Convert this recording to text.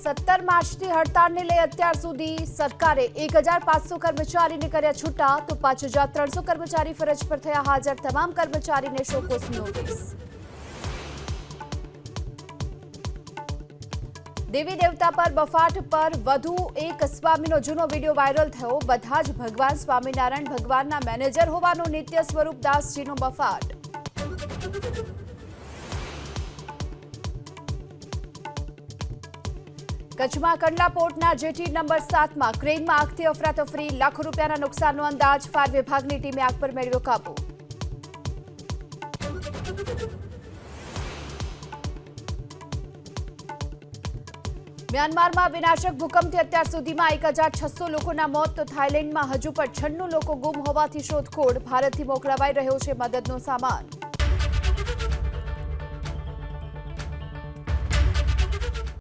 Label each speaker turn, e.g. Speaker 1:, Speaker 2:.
Speaker 1: સત્તર માર્ચથી હડતાળને લઈ અત્યાર સુધી સરકારે 1500 કર્મચારીને કર્યા છૂટા, તો 5300 કર્મચારી ફરજ પર થયા હાજર. તમામ કર્મચારીને શોકોસ નોટિસ. દેવી દેવતા પર બફાટ પર વધુ એક સ્વામીનો જૂનો વિડીયો વાયરલ થયો. બધા જ ભગવાન સ્વામિનારાયણ ભગવાનના મેનેજર હોવાનો નિત્ય સ્વરૂપ દાસજીનો બફાટ. કચ્છમાં કંડલા પોર્ટના જેટી નંબર 7માં ક્રેનમાં આગથી અફરાતફરી. લાખો રૂપિયાના નુકસાનનો અંદાજ. ફાયર વિભાગની ટીમે આગ પર મેળવ્યો કાબુ. મ્યાનમારમાં વિનાશક ભૂકંપથી અત્યાર સુધીમાં 1600 લોકોના મોત, તો થાઇલેન્ડમાં હજુ પણ 96 લોકો ગુમ હોવાથી શોધખોળ. ભારતથી મોકલાવાઈ રહ્યો છે મદદનો સામાન.